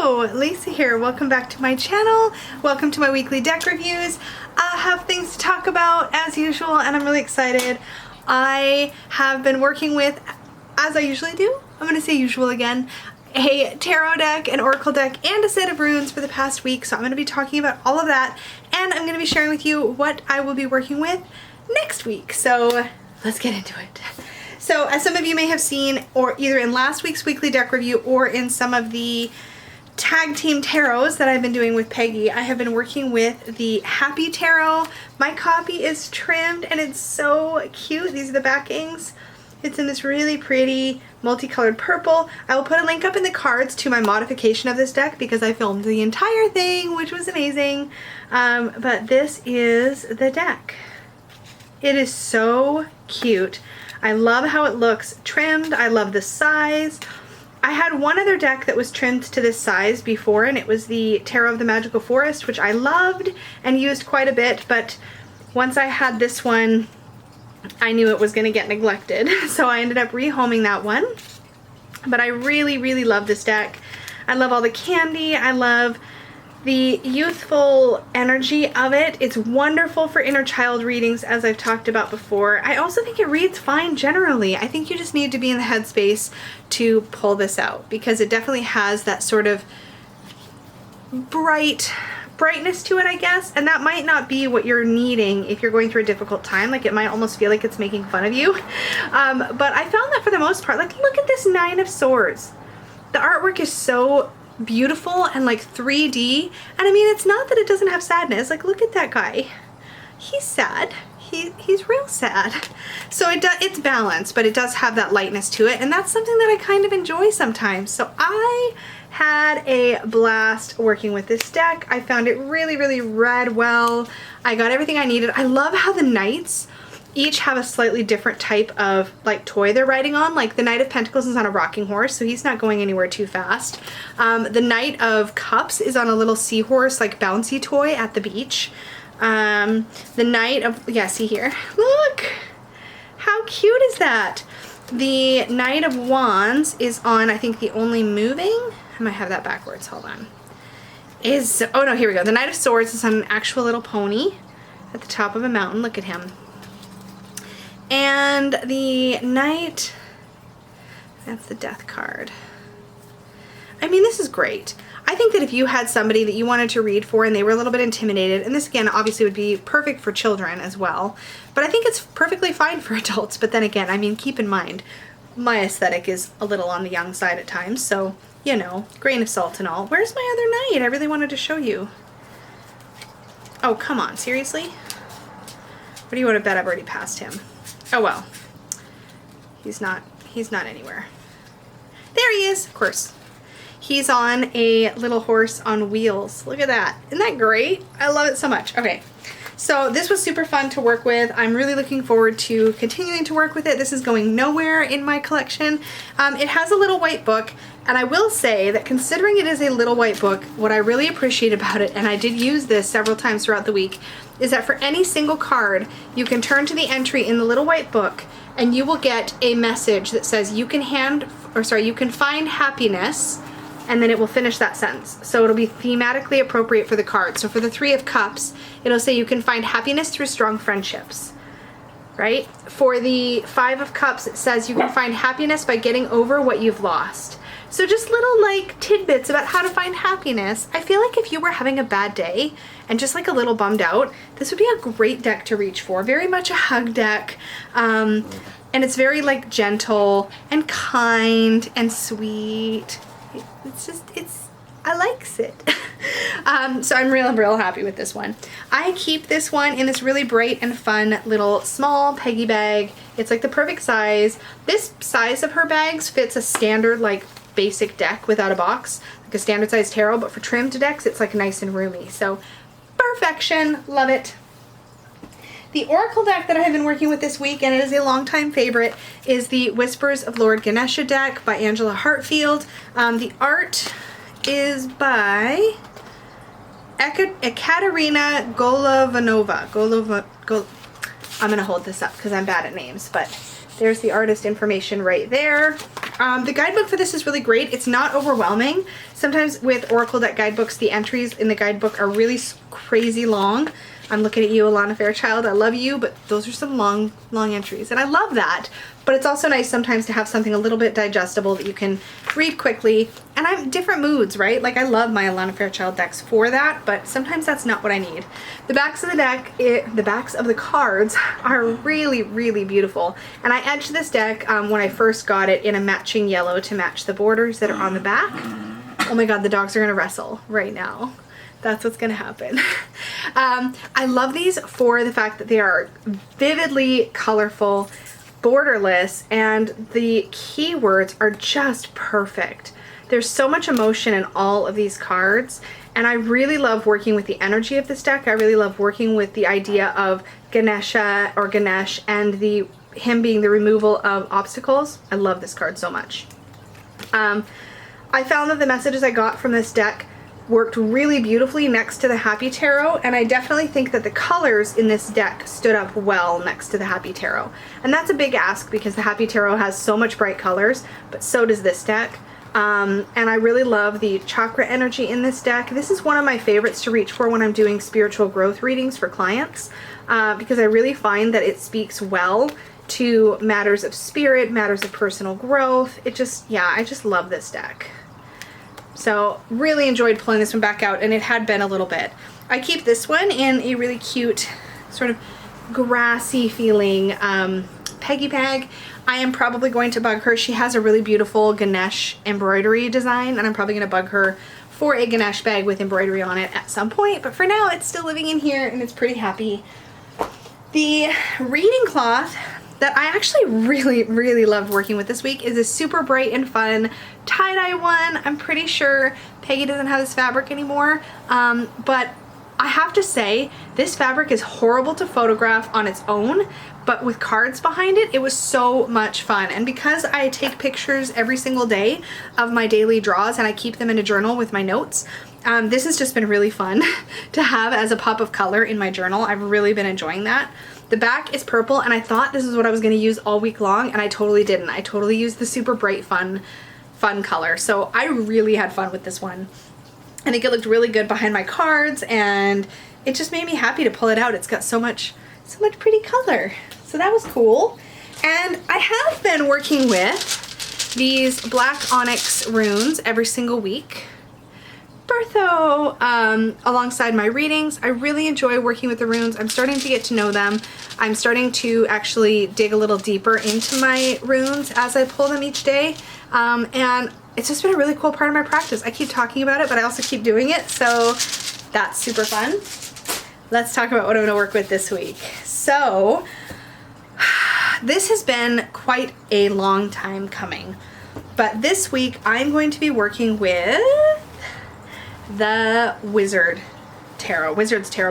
Hello, Lisa here. Welcome back to my channel. Welcome to my weekly deck reviews. I have things to talk about as usual and I'm really excited. I have been working with, as I usually do, I'm going to say usual again, a tarot deck, an oracle deck, and a set of runes for the past week. So I'm going to be talking about all of that and I'm going to be sharing with you what I will be working with next week. So let's get into it. So as some of you may have seen, or either in last week's weekly deck review or in some of the tag team tarots that I've been doing with Peggy, I have been working with the Happy Tarot. My copy is trimmed and it's so cute. These are the backings. It's in this really pretty multicolored purple. I will put a link up in the cards to my modification of this deck because I filmed the entire thing, which was amazing. But this is the deck. It is so cute. I love how it looks trimmed. I love the size. I had one other deck that was trimmed to this size before, and it was the Tarot of the Magical Forest, which I loved and used quite a bit, but once I had this one, I knew it was going to get neglected, so I ended up rehoming that one. But I really, really love this deck. I love all the candy. I love the youthful energy of it. It's wonderful for inner child readings, as I've talked about before. I also think it reads fine generally. I think you just need to be in the headspace to pull this out because it definitely has that sort of brightness to it, I guess. And that might not be what you're needing if you're going through a difficult time. Like it might almost feel like it's making fun of you. But I found that for the most part, like look at this Nine of Swords. The artwork is so beautiful and like 3D, and I mean it's not that it doesn't have sadness. Like look at that guy, he's sad, he's real sad. So it's balanced, but it does have that lightness to it, and that's something that I kind of enjoy sometimes. So I had a blast working with this deck. I found it really read well. I got everything I needed. I love how the knights each have a slightly different type of like toy they're riding on. Like the Knight of Pentacles is on a rocking horse, so he's not going anywhere too fast. The Knight of Cups is on a little seahorse, like bouncy toy at the beach. The Knight of, yeah, see here, look, how cute is that? The Knight of Wands is on, I think, the only moving, I might have that backwards, hold on. Oh no, here we go. The Knight of Swords is on an actual little pony at the top of a mountain. Look at him. And the Knight, that's the Death card. I mean, this is great. I think that if you had somebody that you wanted to read for and they were a little bit intimidated, and this again obviously would be perfect for children as well, but I think it's perfectly fine for adults. But then again, I mean, keep in mind, my aesthetic is a little on the young side at times, so, you know, grain of salt and all. Where's my other knight? I really wanted to show you. Oh, come on, seriously? What do you want to bet I've already passed him? Oh well, he's not anywhere. There he is, of course. He's on a little horse on wheels. Look at that. Isn't that great? I love it so much. Okay, so this was super fun to work with. I'm really looking forward to continuing to work with it. This is going nowhere in my collection. It has a little white book, and I will say that considering it is a little white book, what I really appreciate about it, and I did use this several times throughout the week, is that for any single card, you can turn to the entry in the little white book and you will get a message that says you can find happiness, and then it will finish that sentence. So it'll be thematically appropriate for the card. So for the Three of Cups, it'll say you can find happiness through strong friendships, right? For the Five of Cups, it says you can find happiness by getting over what you've lost. So just little like tidbits about how to find happiness. I feel like if you were having a bad day and just like a little bummed out, this would be a great deck to reach for. Very much a hug deck. And it's very like gentle and kind and sweet. I likes it. So I'm real happy with this one. I keep this one in this really bright and fun little small Peggy bag. It's like the perfect size. This size of her bags fits a standard like basic deck without a box, like a standard size tarot, but for trimmed decks it's like nice and roomy. So perfection, love it. The oracle deck that I have been working with this week, and it is a longtime favorite, is the Whispers of Lord Ganesha deck by Angela Hartfield. The art is by Ekaterina Golovanova. I'm gonna hold this up because I'm bad at names, but there's the artist information right there. The guidebook for this is really great. It's not overwhelming. Sometimes with Oracle deck guidebooks, the entries in the guidebook are really crazy long. I'm looking at you, Alana Fairchild. I love you, but those are some long entries, and I love that. But it's also nice sometimes to have something a little bit digestible that you can read quickly. And I'm different moods, right? Like, I love my Alana Fairchild decks for that, but sometimes that's not what I need. The backs of the deck, the backs of the cards are really, really beautiful. And I edged this deck when I first got it in a matching yellow to match the borders that are on the back. Oh my God, the dogs are gonna wrestle right now. That's what's gonna happen. I love these for the fact that they are vividly colorful, borderless, and the keywords are just perfect. There's so much emotion in all of these cards, and I really love working with the energy of this deck. I really love working with the idea of Ganesha or Ganesh and him being the removal of obstacles. I love this card so much. I found that the messages I got from this deck worked really beautifully next to the Happy Tarot, and I definitely think that the colors in this deck stood up well next to the Happy Tarot. And that's a big ask because the Happy Tarot has so much bright colors, but so does this deck. And I really love the chakra energy in this deck. This is one of my favorites to reach for when I'm doing spiritual growth readings for clients, because I really find that it speaks well to matters of spirit, matters of personal growth. It just, yeah, I just love this deck. So really enjoyed pulling this one back out, and it had been a little bit. I keep this one in a really cute sort of grassy feeling Peggy bag. I am probably going to bug her. She has a really beautiful Ganesh embroidery design, and I'm probably going to bug her for a Ganesh bag with embroidery on it at some point, but for now it's still living in here and it's pretty happy. The reading cloth that I actually really loved working with this week is a super bright and fun tie-dye one. I'm pretty sure Peggy doesn't have this fabric anymore, but I have to say this fabric is horrible to photograph on its own, but with cards behind it, it was so much fun. And because I take pictures every single day of my daily draws and I keep them in a journal with my notes, this has just been really fun to have as a pop of color in my journal. I've really been enjoying that. The back is purple, and I thought this is what I was going to use all week long, and I totally didn't. I totally used the super bright fun color. So I really had fun with this one. I think it looked really good behind my cards, and it just made me happy to pull it out. It's got so much pretty color. So that was cool. And I have been working with these black onyx runes every single week. Bertho, alongside my readings. I really enjoy working with the runes. I'm starting to get to know them. I'm starting to actually dig a little deeper into my runes as I pull them each day. And it's just been a really cool part of my practice. I keep talking about it, but I also keep doing it, so that's super fun. Let's talk about what I'm going to work with this week. So, this has been quite a long time coming, but this week I'm going to be working with the Wizard's Tarot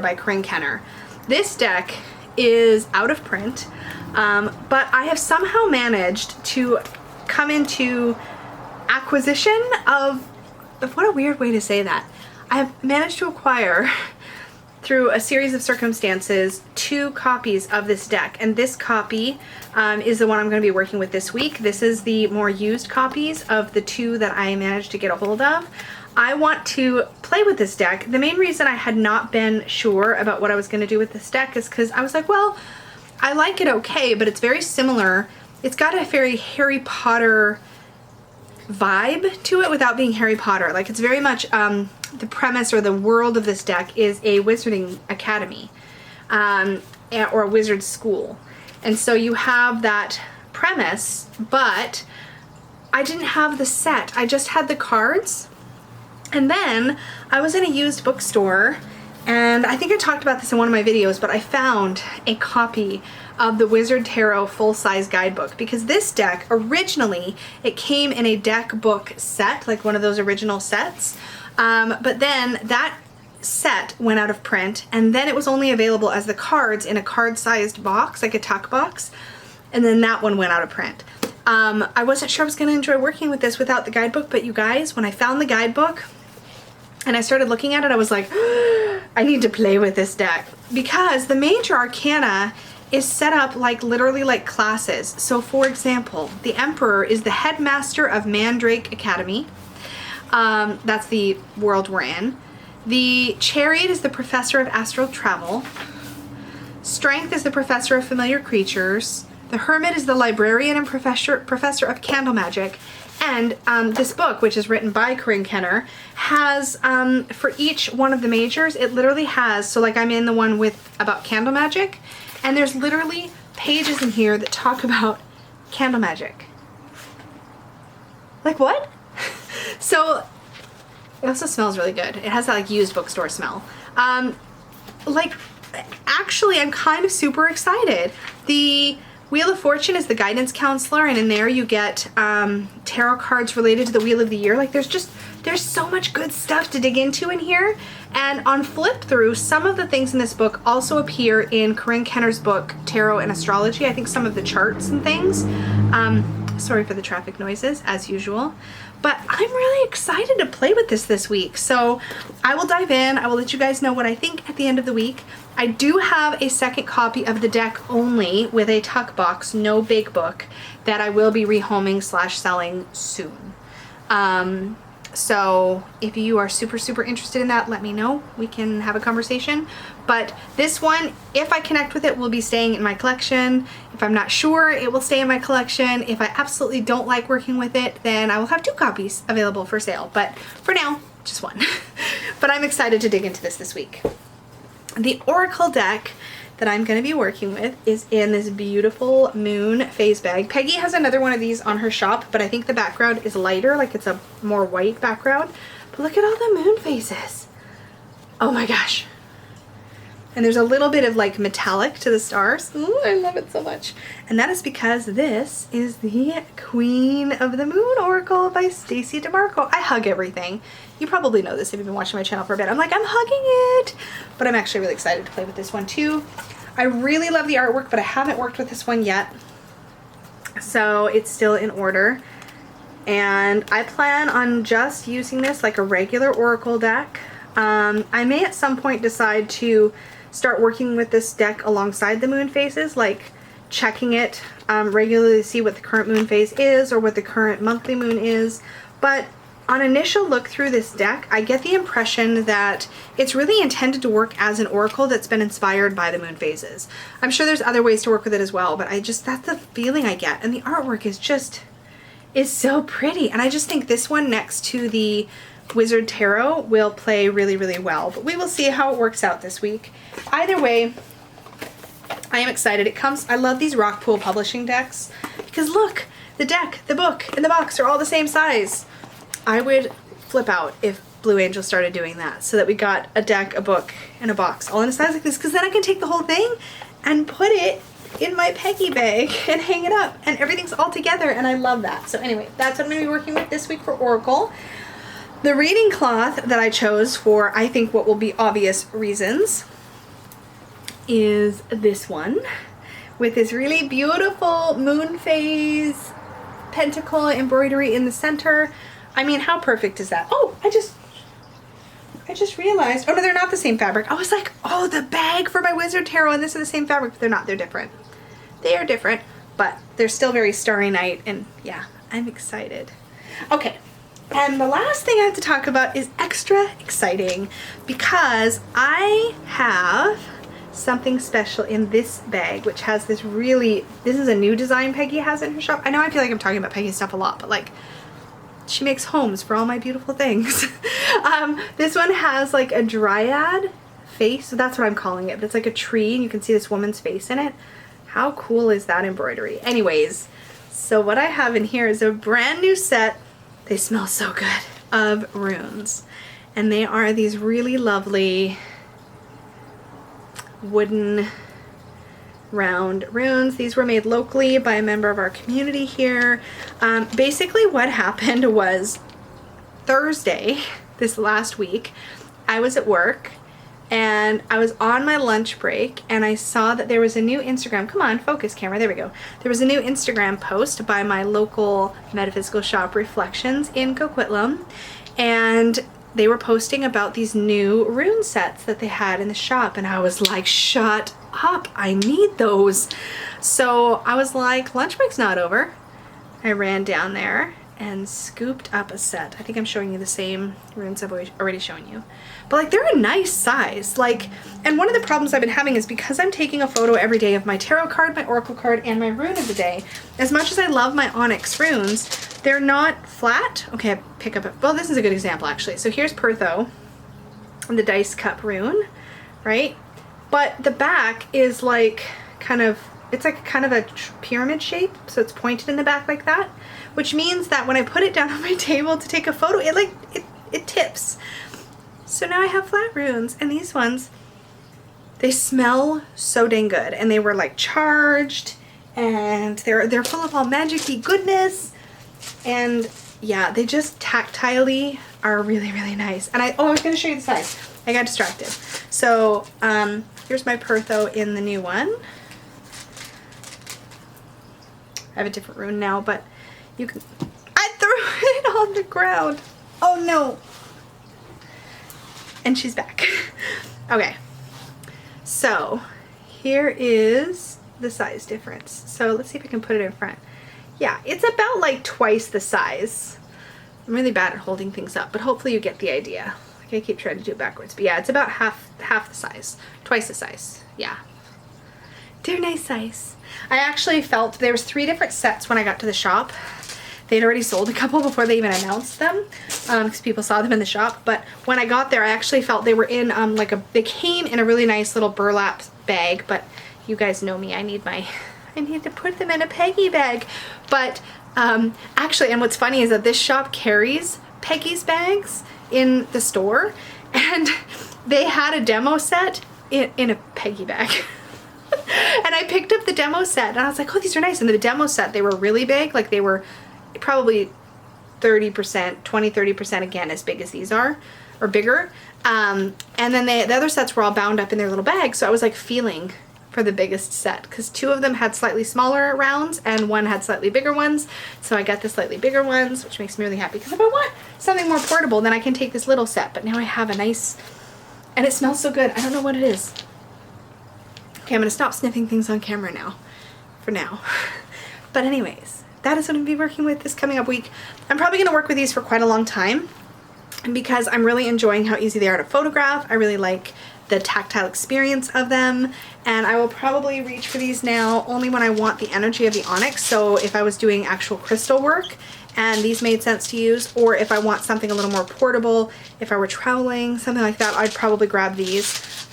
by Corinne Kenner. This deck is out of print, but I have somehow managed to come into acquisition of, what a weird way to say that. I have managed to acquire through a series of circumstances 2 copies of this deck, and this copy is the one I'm going to be working with this week. This is the more used copies of the 2 that I managed to get a hold of. I want to play with this deck. The main reason I had not been sure about what I was going to do with this deck is because I was like, well, I like it okay, but it's very similar. It's got a very Harry Potter vibe to it without being Harry Potter. Like, it's very much the premise or the world of this deck is a wizarding academy or a wizard school, and so you have that premise, but I didn't have the set. I just had the cards. And then I was in a used bookstore, and I think I talked about this in one of my videos, but I found a copy of the Wizard Tarot full-size guidebook, because this deck originally, it came in a deck book set, like one of those original sets, but then that set went out of print, and then it was only available as the cards in a card-sized box, like a tuck box, and then that one went out of print. I wasn't sure I was going to enjoy working with this without the guidebook, but you guys, when I found the guidebook and I started looking at it, I was like, I need to play with this deck, because the major arcana is set up like literally like classes. So for example, the Emperor is the headmaster of Mandrake Academy. That's the world we're in. The Chariot is the professor of astral travel. Strength is the professor of familiar creatures. The Hermit is the librarian and professor of candle magic. And this book, which is written by Corinne has, for each one of the majors, it literally has, so like I'm in the one with about candle magic, and there's literally pages in here that talk about candle magic. Like what? So it also smells really good. It has that like used bookstore smell. Like actually I'm kind of super excited. The Wheel of Fortune is the guidance counselor, and in there you get tarot cards related to the Wheel of the Year. Like there's so much good stuff to dig into in here. And on flip through, some of the things in this book also appear in Corinne Kenner's book, Tarot and Astrology. I think some of the charts and things. Sorry for the traffic noises, as usual. But I'm really excited to play with this week. So I will dive in. I will let you guys know what I think at the end of the week. I do have a second copy of the deck only with a tuck box, no big book, that I will be rehoming / selling soon. So if you are super interested in that, let me know. We can have a conversation. But this one, if I connect with it, will be staying in my collection. If I'm not sure, it will stay in my collection. If I absolutely don't like working with it, then I will have 2 copies available for sale. But for now, just 1. But I'm excited to dig into this week. The Oracle deck that I'm going to be working with is in this beautiful moon phase bag. Peggy has another one of these on her shop, but I think the background is lighter, like it's a more white background. But look at all the moon phases. Oh my gosh. And there's a little bit of like metallic to the stars. Ooh, I love it so much. And that is because this is the Queen of the Moon Oracle by Stacey DeMarco. I hug everything. You probably know this if you've been watching my channel for a bit. I'm like, I'm hugging it. But I'm actually really excited to play with this one too. I really love the artwork, but I haven't worked with this one yet. So it's still in order. And I plan on just using this like a regular Oracle deck. I may at some point decide to start working with this deck alongside the moon phases, like checking it regularly to see what the current moon phase is or what the current monthly moon is. But on initial look through this deck, I get the impression that it's really intended to work as an oracle that's been inspired by the moon phases. I'm sure there's other ways to work with it as well, but that's the feeling I get. And the artwork is so pretty. And I just think this one next to the Wizard Tarot will play really well. But we will see how it works out this week. Either way, I am excited. I love these Rockpool Publishing decks because look, the deck, the book, and the box are all the same size. I would flip out if Blue Angel started doing that, so that we got a deck, a book, and a box all in a size like this, because then I can take the whole thing and put it in my Peggy bag and hang it up, and everything's all together, and I love that. So anyway, that's what I'm going to be working with this week for Oracle. The reading cloth that I chose for, I think, what will be obvious reasons is this one with this really beautiful moon phase pentacle embroidery in the center. I mean, how perfect is that? Oh, I just realized, oh no, they're not the same fabric. I was like, oh, the bag for my Wizard Tarot and this is the same fabric, but they're not, they're different. They are different, but they're still very Starry Night, and yeah, I'm excited. Okay, and the last thing I have to talk about is extra exciting because I have something special in this bag, which has this is a new design Peggy has in her shop. I know I feel like I'm talking about Peggy's stuff a lot, but like, she makes homes for all my beautiful things. This one has like a dryad face, so that's what I'm calling it, but it's like a tree and you can see this woman's face in it. How cool is that embroidery? Anyways, so what I have in here is a brand new set, they smell so good, of runes. And they are these really lovely wooden round runes. These were made locally by a member of our community here. Basically what happened was Thursday, this last week, I was at work and I was on my lunch break and I saw that there was a new Instagram, come on, focus camera, there we go. There was a new Instagram post by my local metaphysical shop Reflections in Coquitlam, and they were posting about these new rune sets that they had in the shop, and I was like, shut up. I need those. So I was like, lunch break's not over. I ran down there and scooped up a set. I think I'm showing you the same runes I've already shown you. But like, they're a nice size. Like, and one of the problems I've been having is because I'm taking a photo every day of my tarot card, my oracle card, and my rune of the day, as much as I love my onyx runes, they're not flat. Okay, I pick up well, this is a good example actually. So here's Pertho, the dice cup rune, right? But the back is like kind of, it's like kind of a pyramid shape, so it's pointed in the back like that, which means that when I put it down on my table to take a photo, it tips. So now I have flat runes, and these ones, they smell so dang good, and they were like charged, and they're full of all magic-y goodness, and yeah, they just tactilely are really, really nice. And I was gonna show you the size. I got distracted. So here's my Pertho in the new one. I have a different rune now, but you can, I threw it on the ground. Oh no. And she's back. Okay. So here is the size difference. So let's see if I can put it in front. Yeah, it's about like twice the size. I'm really bad at holding things up, but hopefully you get the idea. Like, I keep trying to do it backwards, but yeah, it's about half the size, twice the size. Yeah. They're nice size. I actually felt there was 3 different sets when I got to the shop. They'd already sold a couple before they even announced them, because people saw them in the shop. But when I got there, I actually felt they were in they came in a really nice little burlap bag. But you guys know me, I need to put them in a peggy bag. But actually, and what's funny is that this shop carries Peggy's bags in the store, and they had a demo set in a peggy bag. And I picked up the demo set, and I was like, oh, these are nice. And the demo set, they were really big. Like, they were probably 30%, 20-30% again as big as these are, or bigger. And then the other sets were all bound up in their little bags. So I was like feeling for the biggest set, because 2 of them had slightly smaller rounds and 1 had slightly bigger ones. So I got the slightly bigger ones, which makes me really happy, because if I want something more portable, then I can take this little set. But now I have a nice, and it smells so good. I don't know what it is. Okay, I'm gonna stop sniffing things on camera now, for now. But anyways, that is what I'm gonna be working with this coming up week. I'm probably gonna work with these for quite a long time, because I'm really enjoying how easy they are to photograph. I really like the tactile experience of them, and I will probably reach for these now only when I want the energy of the onyx. So if I was doing actual crystal work and these made sense to use, or if I want something a little more portable, if I were traveling, something like that, I'd probably grab these.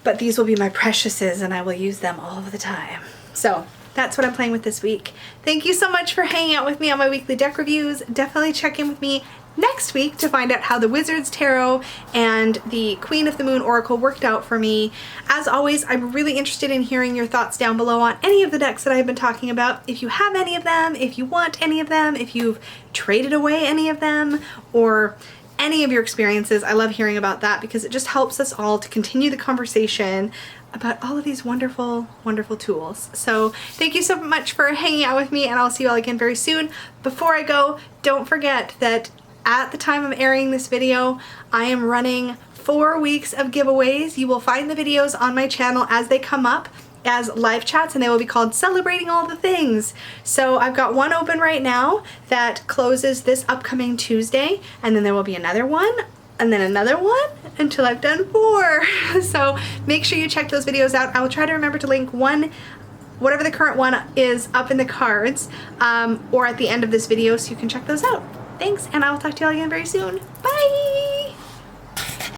But these will be my preciouses, and I will use them all of the time. So that's what I'm playing with this week. Thank you so much for hanging out with me on my weekly deck reviews. Definitely check in with me next week to find out how the Wizard's Tarot and the Queen of the Moon Oracle worked out for me. As always, I'm really interested in hearing your thoughts down below on any of the decks that I've been talking about. If you have any of them, if you want any of them, if you've traded away any of them, or any of your experiences, I love hearing about that, because it just helps us all to continue the conversation about all of these wonderful, wonderful tools. So thank you so much for hanging out with me, and I'll see you all again very soon. Before I go, don't forget that at the time of airing this video, I am running 4 weeks of giveaways. You will find the videos on my channel as they come up as live chats, and they will be called Celebrating All the Things. So I've got one open right now that closes this upcoming Tuesday, and then there will be another one, and then another one, until I've done 4. So make sure you check those videos out. I will try to remember to link one, whatever the current one is, up in the cards, or at the end of this video, so you can check those out. Thanks, and I will talk to you all again very soon. Bye!